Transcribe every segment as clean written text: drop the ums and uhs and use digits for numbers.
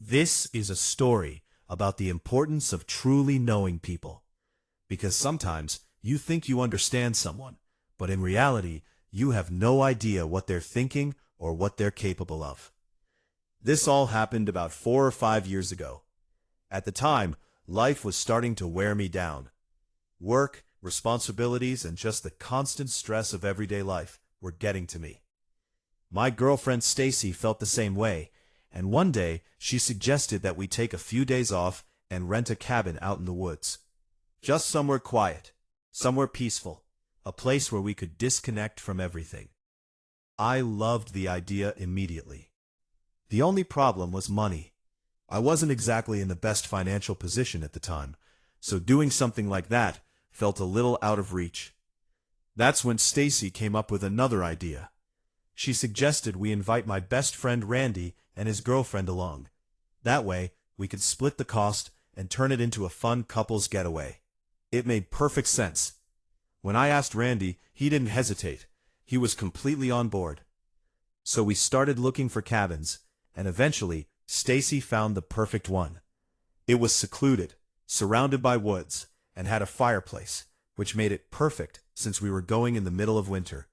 This is a story about the importance of truly knowing people. Because sometimes you think you understand someone, but in reality, you have no idea what they're thinking or what they're capable of. This all happened about 4 or 5 years ago. At the time, life was starting to wear me down. Work, responsibilities, and just the constant stress of everyday life were getting to me. My girlfriend Stacy felt the same way, and one day she suggested that we take a few days off and rent a cabin out in the woods. Just somewhere quiet, somewhere peaceful, a place where we could disconnect from everything. I loved the idea immediately. The only problem was money. I wasn't exactly in the best financial position at the time, so doing something like that felt a little out of reach. That's when Stacy came up with another idea. She suggested we invite my best friend Randy and his girlfriend along. That way, we could split the cost and turn it into a fun couples getaway. It made perfect sense. When I asked Randy, he didn't hesitate. He was completely on board. So we started looking for cabins, and eventually, Stacy found the perfect one. It was secluded, surrounded by woods, and had a fireplace, which made it perfect since we were going in the middle of winter.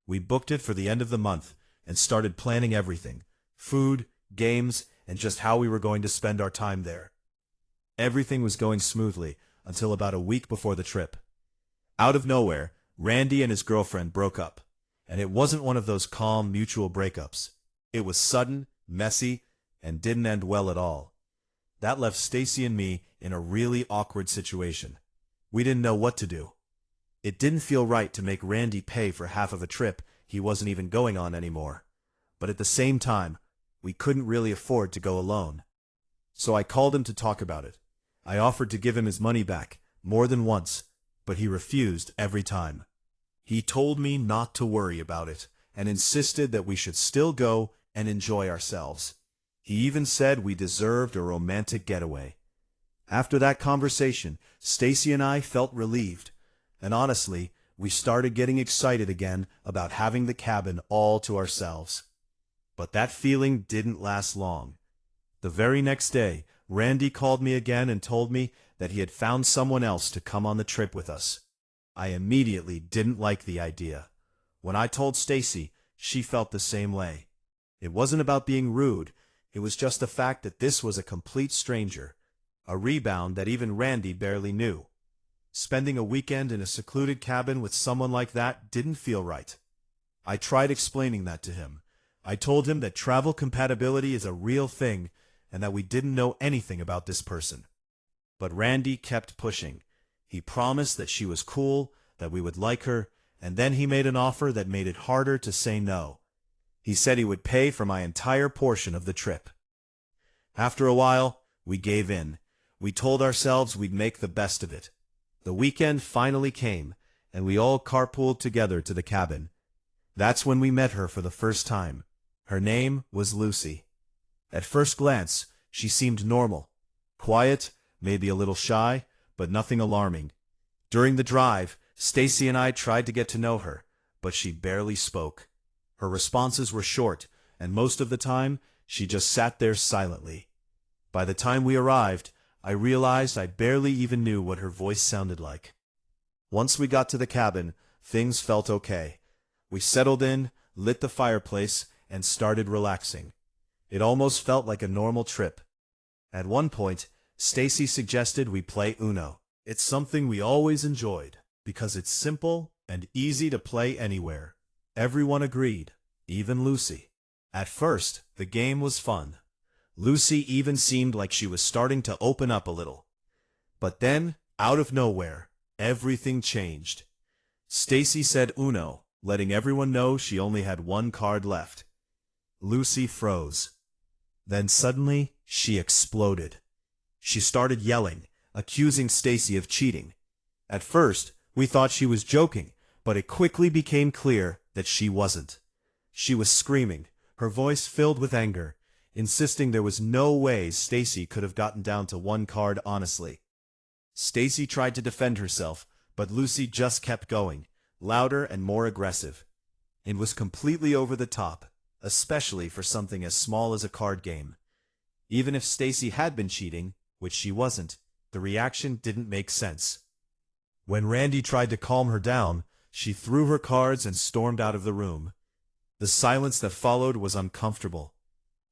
We booked it for the end of the month and started planning everything: food, games, and just how we were going to spend our time there. Everything was going smoothly until about a week before the trip. Out of nowhere, Randy and his girlfriend broke up, and it wasn't one of those calm, mutual breakups. It was sudden, messy, and didn't end well at all. That left Stacy and me in a really awkward situation. We didn't know what to do. It didn't feel right to make Randy pay for half of a trip he wasn't even going on anymore. But at the same time, we couldn't really afford to go alone. So I called him to talk about it. I offered to give him his money back, more than once, but he refused every time. He told me not to worry about it, and insisted that we should still go and enjoy ourselves. He even said we deserved a romantic getaway. After that conversation, Stacy and I felt relieved, and honestly, we started getting excited again about having the cabin all to ourselves. But that feeling didn't last long. The very next day, Randy called me again and told me that he had found someone else to come on the trip with us. I immediately didn't like the idea. When I told Stacy, she felt the same way. It wasn't about being rude. It was just the fact that this was a complete stranger, a rebound that even Randy barely knew. Spending a weekend in a secluded cabin with someone like that didn't feel right. I tried explaining that to him. I told him that travel compatibility is a real thing and that we didn't know anything about this person. But Randy kept pushing. He promised that she was cool, that we would like her, and then he made an offer that made it harder to say no. He said he would pay for my entire portion of the trip. After a while, we gave in. We told ourselves we'd make the best of it. The weekend finally came, and we all carpooled together to the cabin. That's when we met her for the first time. Her name was Lucy. At first glance, she seemed normal. Quiet, maybe a little shy, but nothing alarming. During the drive, Stacy and I tried to get to know her, but she barely spoke. Her responses were short, and most of the time, she just sat there silently. By the time we arrived, I realized I barely even knew what her voice sounded like. Once we got to the cabin, things felt okay. We settled in, lit the fireplace, and started relaxing. It almost felt like a normal trip. At one point, Stacy suggested we play Uno. It's something we always enjoyed, because it's simple and easy to play anywhere. Everyone agreed, even Lucy. At first, the game was fun. Lucy even seemed like she was starting to open up a little. But then, out of nowhere, everything changed. Stacy said Uno, letting everyone know she only had one card left. Lucy froze. Then suddenly, she exploded. She started yelling, accusing Stacy of cheating. At first, we thought she was joking, but it quickly became clear that she wasn't. She was screaming, her voice filled with anger, insisting there was no way Stacy could have gotten down to one card honestly. Stacy tried to defend herself, but Lucy just kept going, louder and more aggressive. It was completely over the top, especially for something as small as a card game. Even if Stacy had been cheating, which she wasn't, the reaction didn't make sense. When Randy tried to calm her down, she threw her cards and stormed out of the room. The silence that followed was uncomfortable.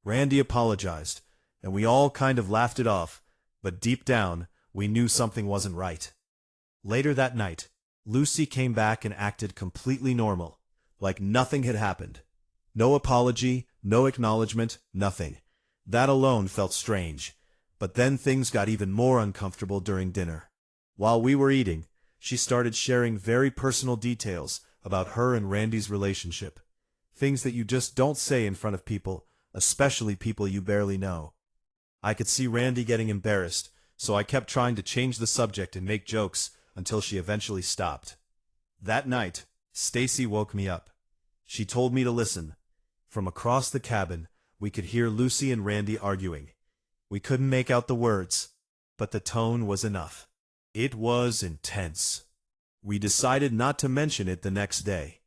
Randy apologized, and we all kind of laughed it off, but deep down, we knew something wasn't right. Later that night, Lucy came back and acted completely normal, like nothing had happened. No apology, no acknowledgement, nothing. That alone felt strange. But then things got even more uncomfortable during dinner. While we were eating, she started sharing very personal details about her and Randy's relationship. Things that you just don't say in front of people, especially people you barely know. I could see Randy getting embarrassed, so I kept trying to change the subject and make jokes until she eventually stopped. That night, Stacy woke me up. She told me to listen. From across the cabin, we could hear Lucy and Randy arguing. We couldn't make out the words, but the tone was enough. It was intense. We decided not to mention it the next day.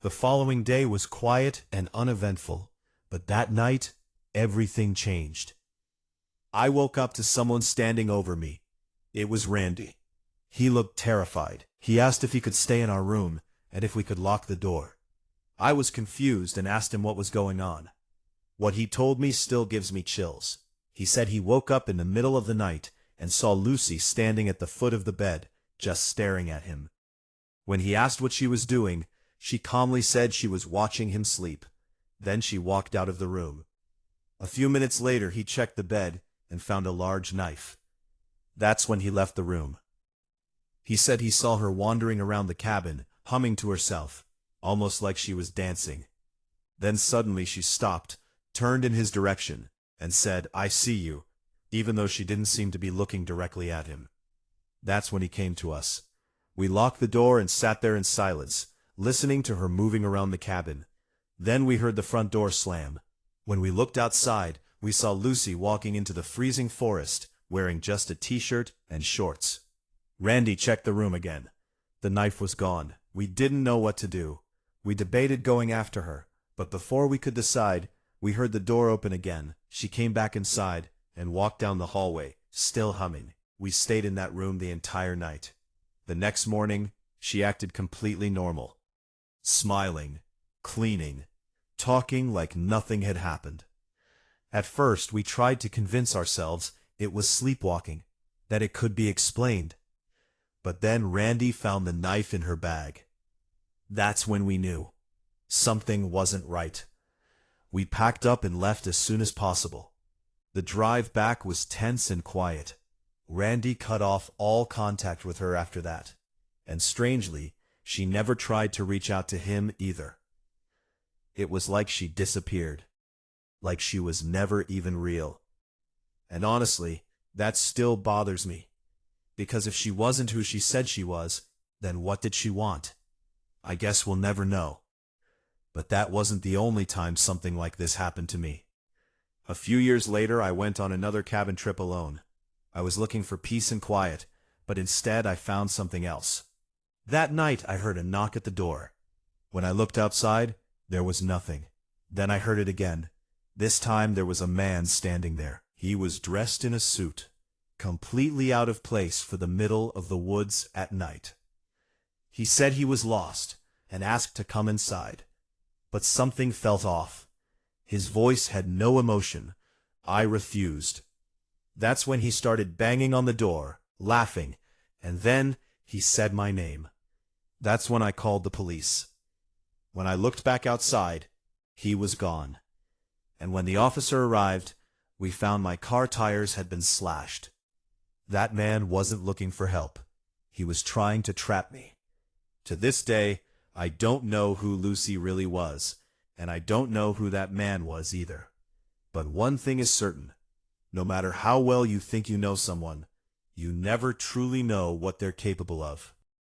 The following day was quiet and uneventful, but that night, everything changed. I woke up to someone standing over me. It was Randy. He looked terrified. He asked if he could stay in our room and if we could lock the door. I was confused and asked him what was going on. What he told me still gives me chills. He said he woke up in the middle of the night and saw Lucy standing at the foot of the bed, just staring at him. When he asked what she was doing, she calmly said she was watching him sleep. Then she walked out of the room. A few minutes later, he checked the bed and found a large knife. That's when he left the room. He said he saw her wandering around the cabin, humming to herself, almost like she was dancing. Then suddenly she stopped, turned in his direction, and said, "I see you," even though she didn't seem to be looking directly at him. That's when he came to us. We locked the door and sat there in silence, listening to her moving around the cabin. Then we heard the front door slam. When we looked outside, we saw Lucy walking into the freezing forest, wearing just a t-shirt and shorts. Randy checked the room again. The knife was gone. We didn't know what to do. We debated going after her, but before we could decide, we heard the door open again. She came back inside and walked down the hallway, still humming. We stayed in that room the entire night. The next morning, she acted completely normal. Smiling, cleaning, talking like nothing had happened. At first, we tried to convince ourselves it was sleepwalking, that it could be explained. But then Randy found the knife in her bag. That's when we knew. Something wasn't right. We packed up and left as soon as possible. The drive back was tense and quiet. Randy cut off all contact with her after that. And strangely, she never tried to reach out to him either. It was like she disappeared. Like she was never even real. And honestly, that still bothers me. Because if she wasn't who she said she was, then what did she want? I guess we'll never know. But that wasn't the only time something like this happened to me. A few years later, I went on another cabin trip alone. I was looking for peace and quiet, but instead I found something else. That night, I heard a knock at the door. When I looked outside, there was nothing. Then I heard it again. This time there was a man standing there. He was dressed in a suit, completely out of place for the middle of the woods at night. He said he was lost and asked to come inside. But something felt off. His voice had no emotion. I refused. That's when he started banging on the door, laughing, and then he said my name. That's when I called the police. When I looked back outside, he was gone. And when the officer arrived, we found my car tires had been slashed. That man wasn't looking for help. He was trying to trap me. To this day, I don't know who Lucy really was, and I don't know who that man was either. But one thing is certain. No matter how well you think you know someone, you never truly know what they're capable of.